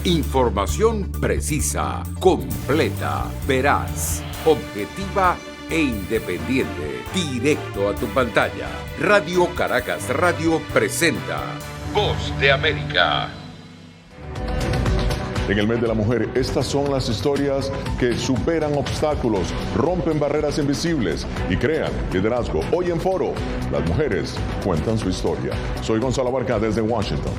Información precisa, completa, veraz, objetiva e independiente. Directo a tu pantalla. Radio Caracas Radio presenta Voz de América. En el mes de la mujer, estas son las historias que superan obstáculos, rompen barreras invisibles y crean liderazgo. Hoy en Foro, las mujeres cuentan su historia. Soy Gonzalo Barca desde Washington.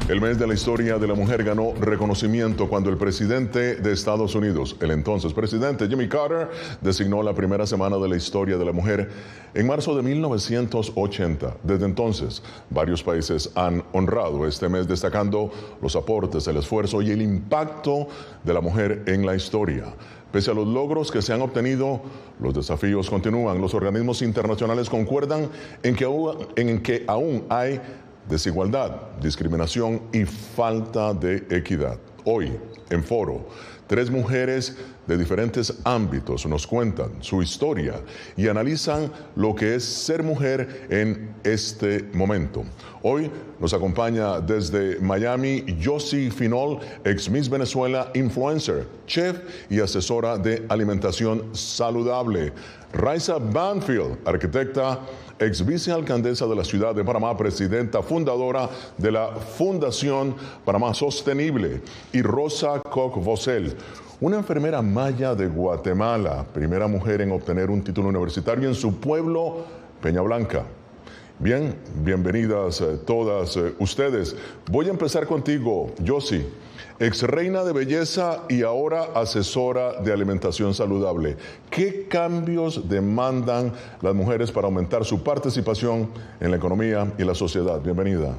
El mes de la historia de la mujer ganó reconocimiento cuando el presidente de Estados Unidos, el entonces presidente Jimmy Carter, designó la primera semana de la historia de la mujer en marzo de 1980. Desde entonces, varios países han honrado este mes destacando los aportes, el esfuerzo y el impacto de la mujer en la historia. Pese a los logros que se han obtenido, los desafíos continúan. Los organismos internacionales concuerdan en que aún hay desigualdad, discriminación y falta de equidad. Hoy, en Foro, 3 mujeres de diferentes ámbitos nos cuentan su historia y analizan lo que es ser mujer en este momento. Hoy nos acompaña desde Miami Yossi Finol, ex Miss Venezuela, influencer, chef y asesora de alimentación saludable. Raiza Banfield, arquitecta, ex vicealcaldesa de la ciudad de Panamá, presidenta fundadora de la Fundación Panamá Sostenible, y Rosa Koch-Vosel, una enfermera maya de Guatemala, primera mujer en obtener un título universitario en su pueblo, Peña Blanca. Bien, bienvenidas todas ustedes. Voy a empezar contigo, Yossi, ex reina de belleza y ahora asesora de alimentación saludable. ¿Qué cambios demandan las mujeres para aumentar su participación en la economía y la sociedad? Bienvenida.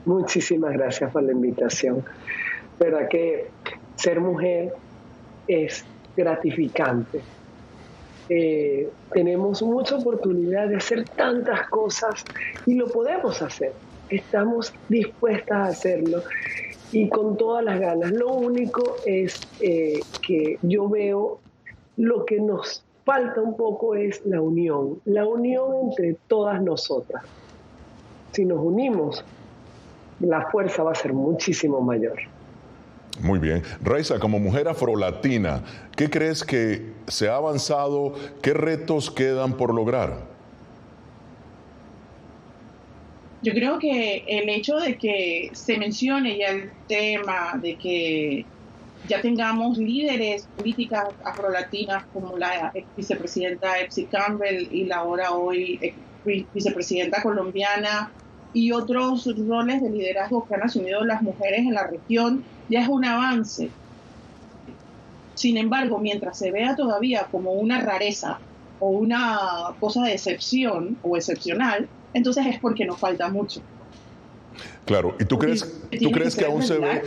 Muchísimas gracias por la invitación. Verdad que ser mujer es gratificante. Tenemos mucha oportunidad de hacer tantas cosas y lo podemos hacer. Estamos dispuestas a hacerlo y con todas las ganas. Lo único es que yo veo lo que nos falta un poco es la unión entre todas nosotras. Si nos unimos, la fuerza va a ser muchísimo mayor. Muy bien. Raiza, como mujer afrolatina, ¿qué crees que se ha avanzado? ¿Qué retos quedan por lograr? Yo creo que el hecho de que se mencione ya el tema de que ya tengamos líderes políticas afrolatinas como la ex vicepresidenta Epsi Campbell y la ahora hoy ex vicepresidenta colombiana y otros roles de liderazgo que han asumido las mujeres en la región, ya es un avance. Sin embargo, mientras se vea todavía como una rareza o una cosa de excepción o excepcional, entonces es porque nos falta mucho. Claro, ¿y tú crees que aún se ve?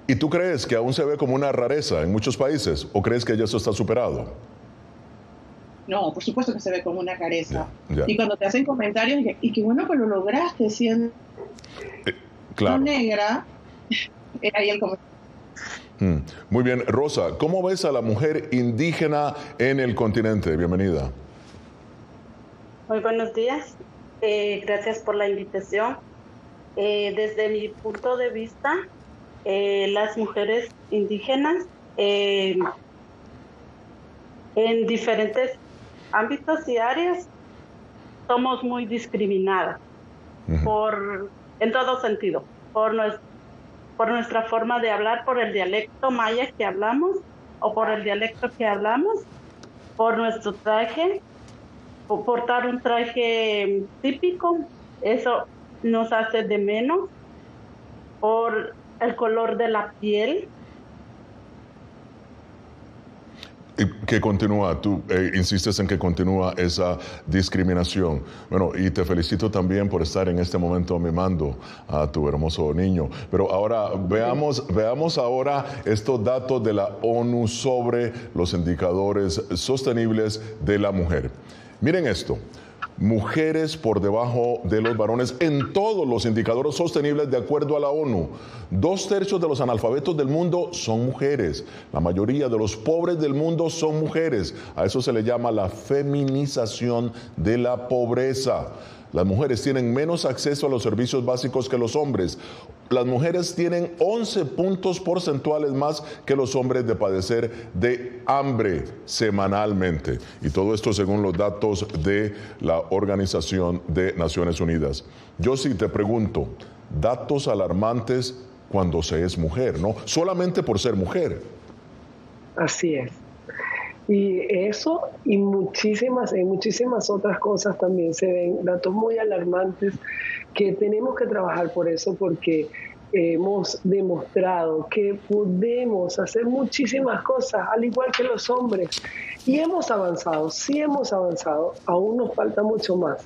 ¿Y tú crees que aún se ve como una rareza en muchos países o crees que ya eso está superado? No, por supuesto que se ve como una rareza. Ya. Y cuando te hacen comentarios, y qué bueno que lo lograste siendo claro. negra, ahí el comentario. Muy bien, Rosa, ¿cómo ves a la mujer indígena en el continente? Bienvenida. Muy buenos días, gracias por la invitación. Desde mi punto de vista, las mujeres indígenas en diferentes ámbitos y áreas somos muy discriminadas en todo sentido, por nuestra forma de hablar, por el dialecto maya que hablamos o por el dialecto que hablamos, por nuestro traje, o portar un traje típico, eso nos hace de menos, por el color de la piel. Y que continúa, tú insistes en que continúa esa discriminación. Bueno, y te felicito también por estar en este momento mimando a tu hermoso niño. Pero ahora veamos ahora estos datos de la ONU sobre los indicadores sostenibles de la mujer. Miren esto. mujeres por debajo de los varones en todos los indicadores sostenibles de acuerdo a la ONU. 2/3 de los analfabetos del mundo son mujeres. La mayoría de los pobres del mundo son mujeres. A eso se le llama la feminización de la pobreza. Las mujeres tienen menos acceso a los servicios básicos que los hombres. Las mujeres tienen 11 puntos porcentuales más que los hombres de padecer de hambre semanalmente. Y todo esto según los datos de la Organización de Naciones Unidas. Yo sí te pregunto, datos alarmantes cuando se es mujer, ¿no? Solamente por ser mujer. Así es. Y eso y muchísimas otras cosas también se ven, datos muy alarmantes que tenemos que trabajar por eso, porque hemos demostrado que podemos hacer muchísimas cosas, al igual que los hombres. Y hemos avanzado, sí hemos avanzado, aún nos falta mucho más.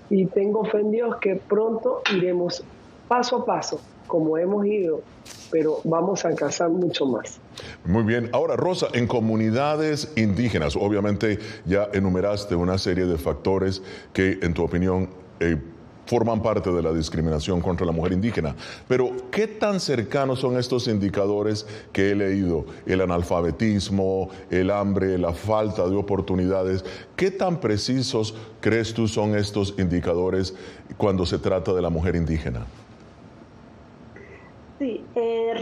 Y tengo fe en Dios que pronto iremos paso a paso, como hemos ido, pero vamos a alcanzar mucho más. Muy bien. Ahora, Rosa, en comunidades indígenas, obviamente ya enumeraste una serie de factores que, en tu opinión, forman parte de la discriminación contra la mujer indígena. Pero, ¿qué tan cercanos son estos indicadores que he leído? El analfabetismo, el hambre, la falta de oportunidades. ¿Qué tan precisos crees tú son estos indicadores cuando se trata de la mujer indígena? Sí,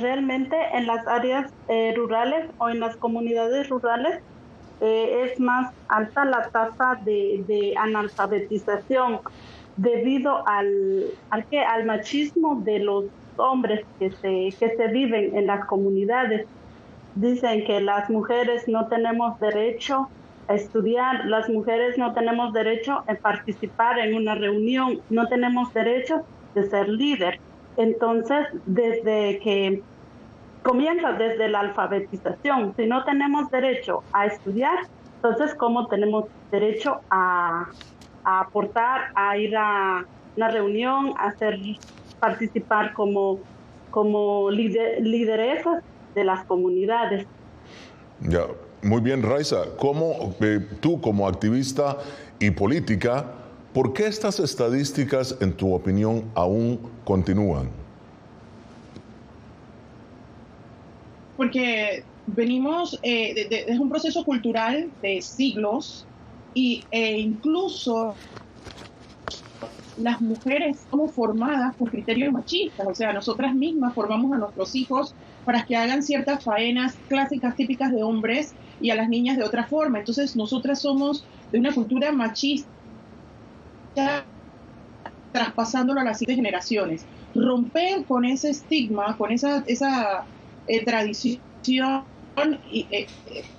realmente en las áreas rurales o en las comunidades rurales es más alta la tasa de analfabetización debido al machismo de los hombres que se viven en las comunidades. Dicen que las mujeres no tenemos derecho a estudiar, las mujeres no tenemos derecho a participar en una reunión, no tenemos derecho de ser líder. Entonces, desde que comienza desde la alfabetización, si no tenemos derecho a estudiar, entonces ¿cómo tenemos derecho a aportar, a ir a una reunión, a participar como lideresas de las comunidades? Ya, muy bien, Raiza. ¿Cómo tú como activista y política, por qué estas estadísticas, en tu opinión, aún continúan? Porque venimos es un proceso cultural de siglos e incluso las mujeres somos formadas por criterios machistas, o sea, nosotras mismas formamos a nuestros hijos para que hagan ciertas faenas clásicas típicas de hombres y a las niñas de otra forma. Entonces nosotras somos de una cultura machista traspasándolo a las siguientes generaciones. Romper con ese estigma, con esa tradición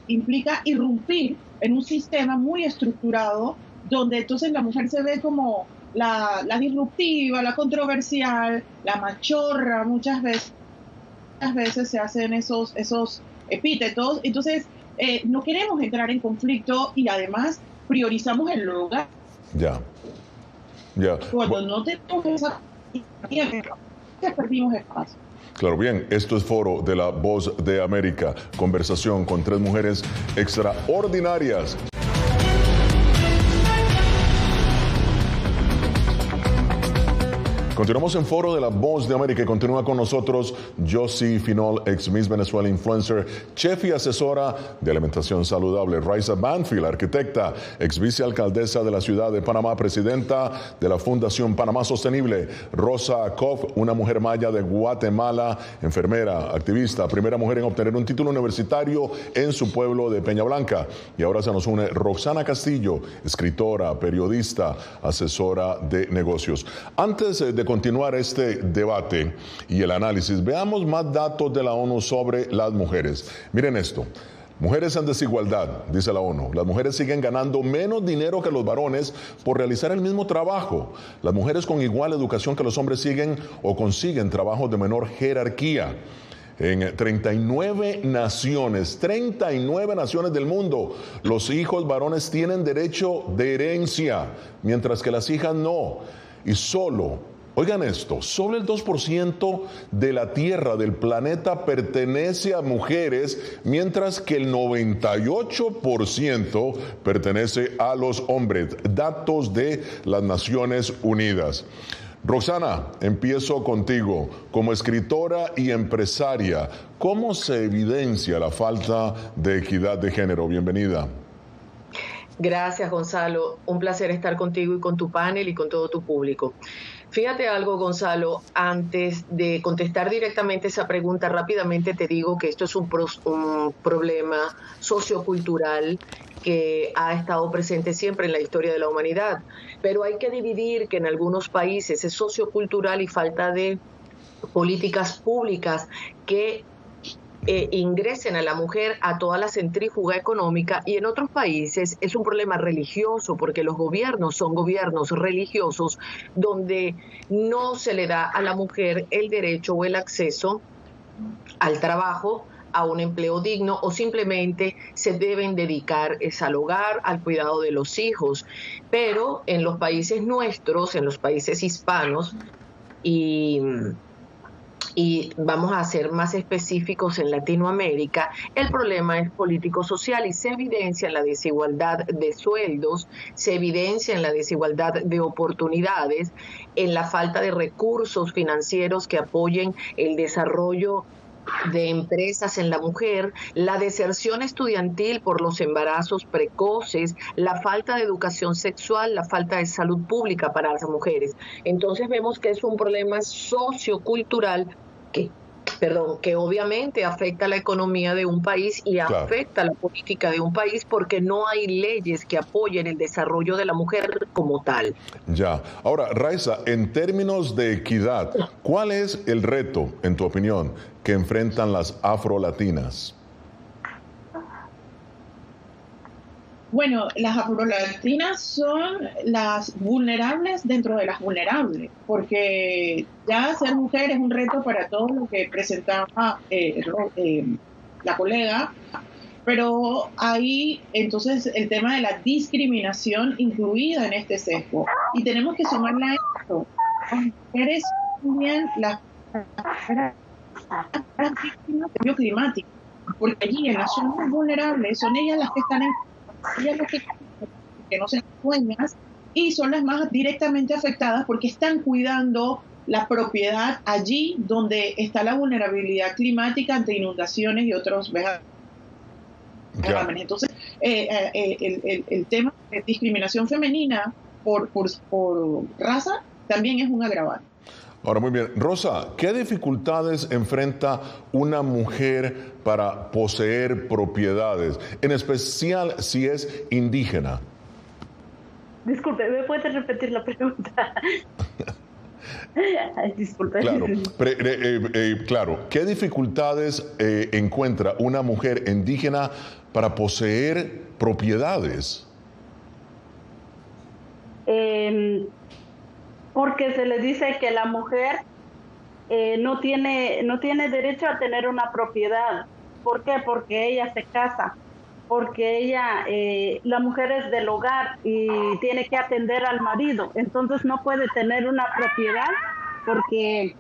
implica irrumpir en un sistema muy estructurado donde entonces la mujer se ve como la disruptiva, la controversial, la machorra. Muchas veces se hacen esos epítetos. Entonces no queremos entrar en conflicto y además priorizamos el lugar. Ya. Cuando no tenemos esa perdimos espacio. Claro, bien, esto es Foro de la Voz de América, conversación con 3 mujeres extraordinarias. Continuamos en Foro de la Voz de América y continúa con nosotros Josie Finol, ex Miss Venezuela Influencer, chef y asesora de alimentación saludable. Raiza Banfield, arquitecta, ex vicealcaldesa de la ciudad de Panamá, presidenta de la Fundación Panamá Sostenible. Rosa Koff, una mujer maya de Guatemala, enfermera, activista, primera mujer en obtener un título universitario en su pueblo de Peña Blanca. Y ahora se nos une Roxana Castillo, escritora, periodista, asesora de negocios. Antes de continuar este debate y el análisis, veamos más datos de la ONU sobre las mujeres. Miren esto. Mujeres en desigualdad, dice la ONU. Las mujeres siguen ganando menos dinero que los varones por realizar el mismo trabajo. Las mujeres con igual educación que los hombres siguen o consiguen trabajos de menor jerarquía. En 39 naciones del mundo, los hijos varones tienen derecho de herencia, mientras que las hijas no. Y solo Oigan esto, solo el 2% de la Tierra, del planeta, pertenece a mujeres, mientras que el 98% pertenece a los hombres. Datos de las Naciones Unidas. Roxana, empiezo contigo. Como escritora y empresaria, ¿cómo se evidencia la falta de equidad de género? Bienvenida. Gracias, Gonzalo. Un placer estar contigo y con tu panel y con todo tu público. Fíjate algo, Gonzalo, antes de contestar directamente esa pregunta, rápidamente te digo que esto es un problema sociocultural que ha estado presente siempre en la historia de la humanidad, pero hay que dividir que en algunos países es sociocultural y falta de políticas públicas que ingresen a la mujer a toda la centrífuga económica, y en otros países es un problema religioso porque los gobiernos son gobiernos religiosos donde no se le da a la mujer el derecho o el acceso al trabajo, a un empleo digno, o simplemente se deben dedicar al hogar, al cuidado de los hijos. Pero en los países nuestros, en los países hispanos, y vamos a ser más específicos en Latinoamérica, el problema es político-social y se evidencia en la desigualdad de sueldos, se evidencia en la desigualdad de oportunidades, en la falta de recursos financieros que apoyen el desarrollo de empresas en la mujer, la deserción estudiantil por los embarazos precoces, la falta de educación sexual, la falta de salud pública para las mujeres. Entonces vemos que es un problema sociocultural que obviamente afecta la economía de un país y afecta la política de un país, porque no hay leyes que apoyen el desarrollo de la mujer como tal. Ya. Ahora, Raiza, en términos de equidad, ¿cuál es el reto, en tu opinión, que enfrentan las afrolatinas? Bueno, las afrolatinas son las vulnerables dentro de las vulnerables, porque ya ser mujer es un reto para todo lo que presentaba la colega, pero hay entonces el tema de la discriminación incluida en este sesgo, y tenemos que sumarle a esto. Las mujeres también las víctimas del cambio climático, porque allí en las zonas vulnerables son ellas las que están ellas las que no sean dueñas, y son las más directamente afectadas porque están cuidando la propiedad allí donde está la vulnerabilidad climática ante inundaciones y otros vejámenes. Entonces, el tema de discriminación femenina por raza también es un agravante. Ahora, muy bien. Rosa, ¿qué dificultades enfrenta una mujer para poseer propiedades, en especial si es indígena? Disculpe, ¿me puede repetir la pregunta? Ay, disculpe. Claro, claro. ¿Qué dificultades encuentra una mujer indígena para poseer propiedades? Porque se le dice que la mujer no tiene derecho a tener una propiedad. ¿Por qué? Porque ella se casa, porque ella, la mujer es del hogar y tiene que atender al marido, entonces no puede tener una propiedad porque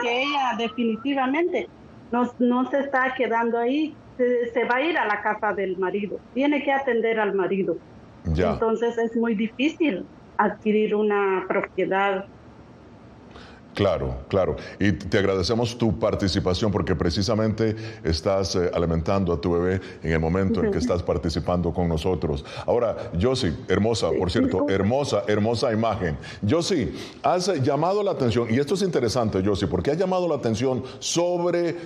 ella definitivamente no se está quedando ahí, se va a ir a la casa del marido, tiene que atender al marido. Ya. Entonces es muy difícil adquirir una propiedad. Claro, claro. Y te agradecemos tu participación porque precisamente estás alimentando a tu bebé en el momento en que estás participando con nosotros. Ahora, Josie, hermosa, por cierto, hermosa imagen. Josie, has llamado la atención, y esto es interesante, Josie, porque has llamado la atención sobre,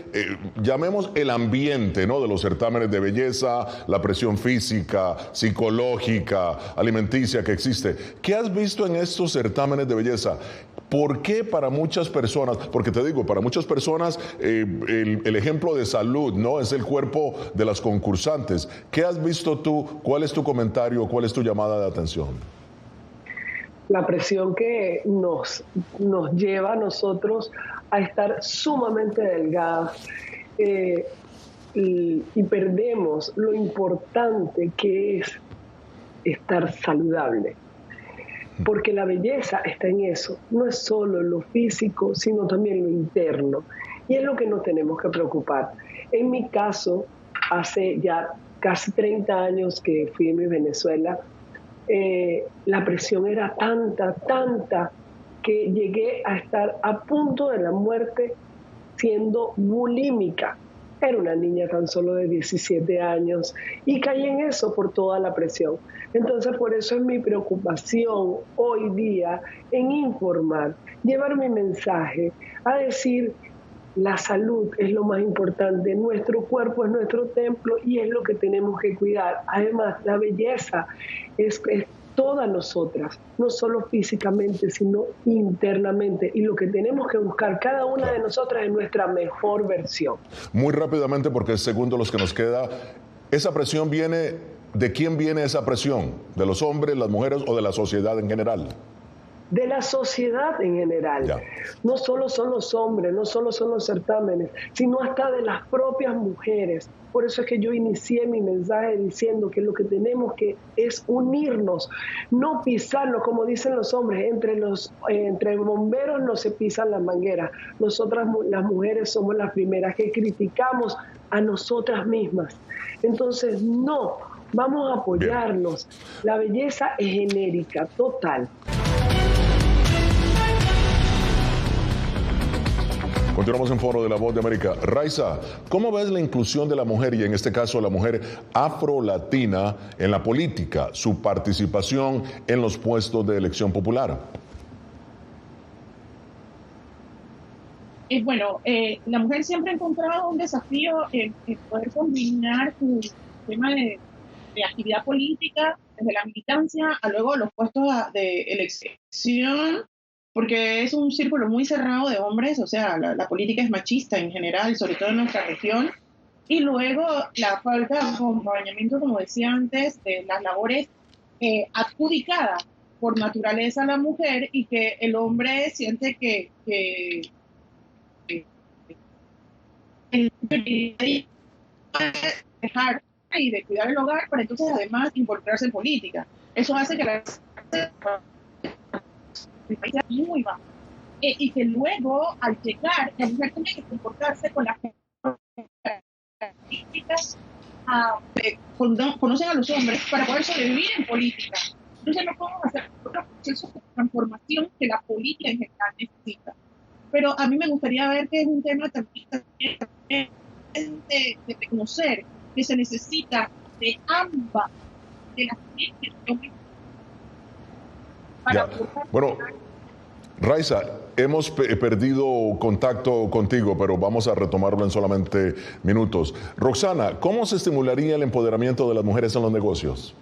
llamemos el ambiente, ¿no?, de los certámenes de belleza, la presión física, psicológica, alimenticia que existe. ¿Qué has visto en estos certámenes de belleza? ¿Por qué para muchas personas? Porque te digo, para muchas personas el ejemplo de salud, ¿no?, es el cuerpo de las concursantes. ¿Qué has visto tú? ¿Cuál es tu comentario? ¿Cuál es tu llamada de atención? La presión que nos lleva a nosotros a estar sumamente delgadas y perdemos lo importante que es estar saludable. porque la belleza está en eso, no es solo lo físico, sino también lo interno, y es lo que nos tenemos que preocupar. En mi caso, hace ya casi 30 años que fui a Venezuela, la presión era tanta, que llegué a estar a punto de la muerte siendo bulímica. Era una niña tan solo de 17 años y caí en eso por toda la presión. Entonces, por eso es mi preocupación hoy día en informar, llevar mi mensaje, a decir: la salud es lo más importante, nuestro cuerpo es nuestro templo y es lo que tenemos que cuidar. Además, la belleza es todas nosotras, no solo físicamente, sino internamente. Y lo que tenemos que buscar cada una de nosotras es nuestra mejor versión. Muy rápidamente, porque es segundo los que nos queda, ¿esa presión viene, de quién viene esa presión? ¿De los hombres, las mujeres o de la sociedad en general? De la sociedad en general. Ya. No solo son los hombres, no solo son los certámenes, sino hasta de las propias mujeres. Por eso es que yo inicié mi mensaje diciendo que lo que tenemos que es unirnos, no pisarnos, como dicen los hombres, entre bomberos no se pisan las mangueras. Nosotras las mujeres somos las primeras que criticamos a nosotras mismas. Entonces, no, vamos a apoyarnos. Bien. La belleza es genérica, total. Continuamos en Foro de la Voz de América. Raiza, ¿cómo ves la inclusión de la mujer, y en este caso la mujer afro-latina, en la política, su participación en los puestos de elección popular? Bueno, la mujer siempre ha encontrado un desafío en poder combinar su tema de actividad política, desde la militancia a luego los puestos de elección, porque es un círculo muy cerrado de hombres, o sea, la política es machista en general, sobre todo en nuestra región, y luego la falta de acompañamiento, como decía antes, de las labores adjudicadas por naturaleza a la mujer, y que el hombre siente que dejar y de cuidar el hogar para entonces además involucrarse en política. Eso hace que la país sea muy bajo. Y que luego, al llegar, la mujer tiene que comportarse con las características que conocen a los hombres para poder sobrevivir en política. Entonces no podemos hacer otro proceso de transformación que la política en general necesita. Pero a mí me gustaría ver que es un tema también de reconocer que se necesita de ambas, de las mujeres para bueno, Raiza, hemos perdido contacto contigo, pero vamos a retomarlo en solamente minutos. Roxana, ¿cómo se estimularía el empoderamiento de las mujeres en los negocios?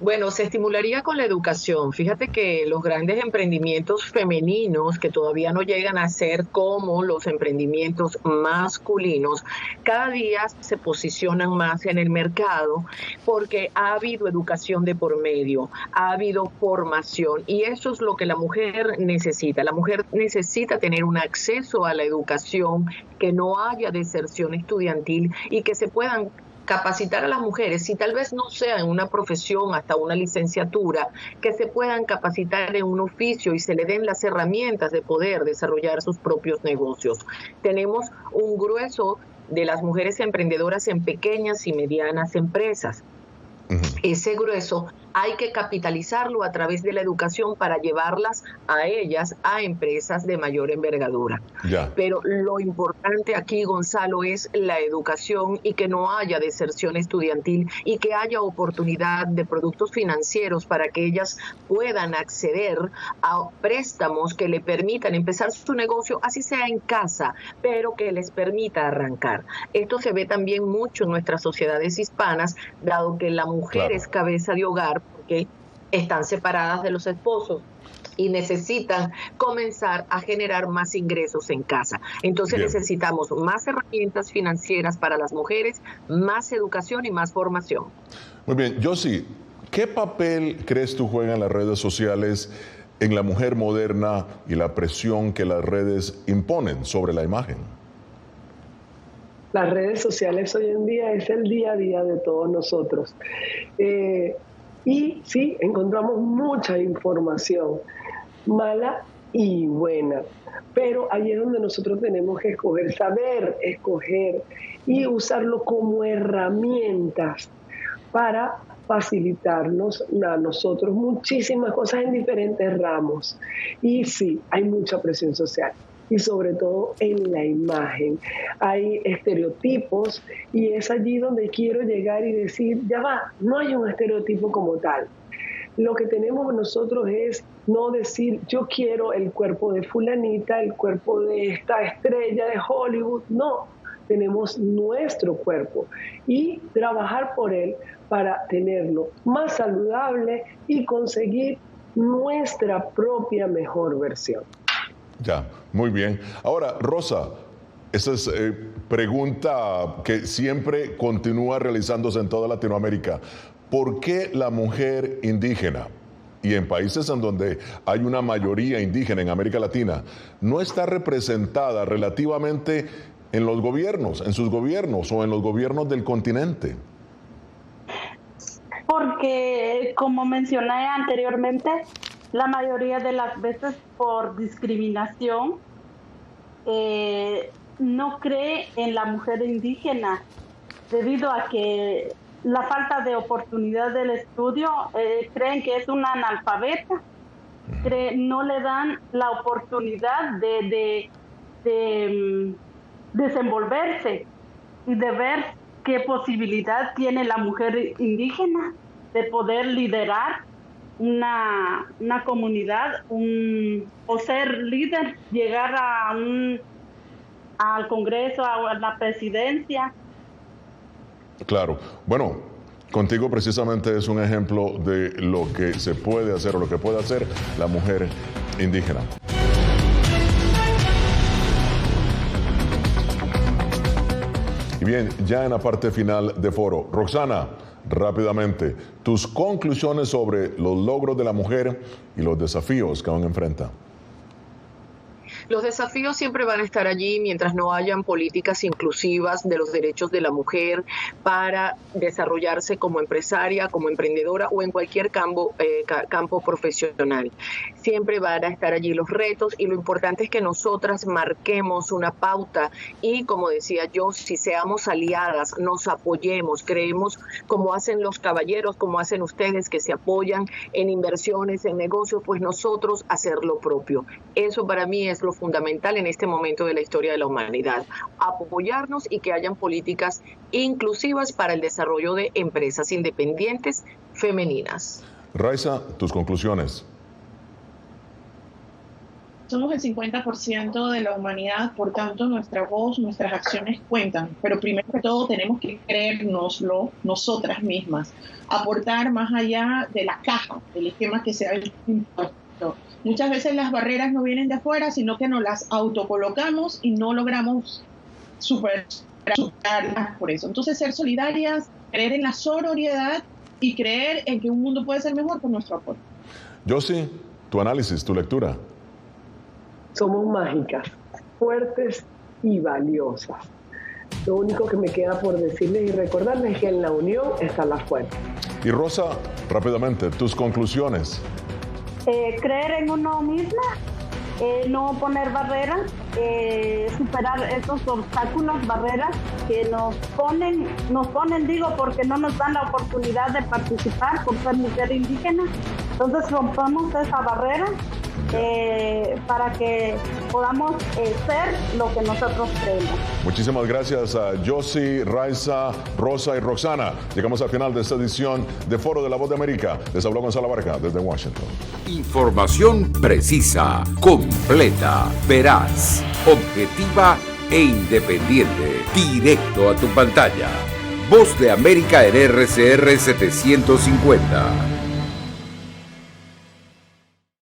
Bueno, se estimularía con la educación. Fíjate que los grandes emprendimientos femeninos, que todavía no llegan a ser como los emprendimientos masculinos, cada día se posicionan más en el mercado porque ha habido educación de por medio, ha habido formación, y eso es lo que la mujer necesita. La mujer necesita tener un acceso a la educación, que no haya deserción estudiantil y que se puedan capacitar a las mujeres, si tal vez no sea en una profesión, hasta una licenciatura, que se puedan capacitar en un oficio y se le den las herramientas de poder desarrollar sus propios negocios. Tenemos un grueso de las mujeres emprendedoras en pequeñas y medianas empresas. Ese grueso hay que capitalizarlo a través de la educación para llevarlas a ellas a empresas de mayor envergadura. Ya. Pero lo importante aquí, Gonzalo, es la educación y que no haya deserción estudiantil y que haya oportunidad de productos financieros para que ellas puedan acceder a préstamos que le permitan empezar su negocio, así sea en casa, pero que les permita arrancar. Esto se ve también mucho en nuestras sociedades hispanas, dado que la mujer es cabeza de hogar, porque están separadas de los esposos y necesitan comenzar a generar más ingresos en casa. Entonces necesitamos más herramientas financieras para las mujeres, más educación y más formación. Muy bien, Josie, ¿qué papel crees tú juegan las redes sociales en la mujer moderna y la presión que las redes imponen sobre la imagen? Las redes sociales hoy en día es el día a día de todos nosotros. Y sí, encontramos mucha información, mala y buena. Pero ahí es donde nosotros tenemos que escoger, saber escoger y usarlo como herramientas para facilitarnos a nosotros muchísimas cosas en diferentes ramos. Y sí, hay mucha presión social y sobre todo en la imagen. Hay estereotipos y es allí donde quiero llegar y decir, ya va, no hay un estereotipo como tal. Lo que tenemos nosotros es no decir, yo quiero el cuerpo de fulanita, el cuerpo de esta estrella de Hollywood. No, tenemos nuestro cuerpo y trabajar por él para tenerlo más saludable y conseguir nuestra propia mejor versión. Ya, muy bien. Ahora, Rosa, esa es pregunta que siempre continúa realizándose en toda Latinoamérica. ¿Por qué la mujer indígena, y en países en donde hay una mayoría indígena en América Latina, no está representada relativamente en los gobiernos, en sus gobiernos o en los gobiernos del continente? Porque, como mencioné anteriormente, la mayoría de las veces por discriminación no cree en la mujer indígena debido a que la falta de oportunidad del estudio, creen que es una analfabeta, no le dan la oportunidad de desenvolverse y de ver qué posibilidad tiene la mujer indígena de poder liderar una comunidad o ser líder, llegar al Congreso, a la presidencia. Claro. Bueno, contigo precisamente es un ejemplo de lo que se puede hacer o lo que puede hacer la mujer indígena. Y bien, ya en la parte final de foro, Roxana, rápidamente, tus conclusiones sobre los logros de la mujer y los desafíos que aún enfrenta. Los desafíos siempre van a estar allí mientras no hayan políticas inclusivas de los derechos de la mujer para desarrollarse como empresaria, como emprendedora o en cualquier campo profesional. Siempre van a estar allí los retos y lo importante es que nosotras marquemos una pauta y, como decía yo, si seamos aliadas, nos apoyemos, creemos como hacen los caballeros, como hacen ustedes que se apoyan en inversiones, en negocios, pues nosotros hacer lo propio. Eso para mí es lo fundamental en este momento de la historia de la humanidad, apoyarnos y que hayan políticas inclusivas para el desarrollo de empresas independientes femeninas. Raiza, tus conclusiones. Somos el 50% de la humanidad, por tanto nuestra voz, nuestras acciones cuentan, pero primero que todo tenemos que creérnoslo nosotras mismas, aportar más allá de la caja, del esquema que se ha impuesto. Muchas veces las barreras no vienen de afuera, sino que nos las autocolocamos y no logramos superarlas por eso. Entonces, ser solidarias, creer en la sororidad y creer en que un mundo puede ser mejor con nuestro apoyo. Josie, tu análisis, tu lectura. Somos mágicas, fuertes y valiosas. Lo único que me queda por decirles y recordarles es que en la unión está la fuerza. Y Rosa, rápidamente, tus conclusiones. Creer en uno misma, no poner barreras, superar esos obstáculos, barreras que nos ponen, porque no nos dan la oportunidad de participar por ser mujer indígena. Entonces rompamos esa barrera para que podamos ser lo que nosotros creemos. Muchísimas gracias a Josie, Raiza, Rosa y Roxana. Llegamos al final de esta edición de Foro de la Voz de América. Les habló Gonzalo Barca desde Washington. Información precisa, completa, veraz, objetiva e independiente. Directo a tu pantalla. Voz de América en RCR 750.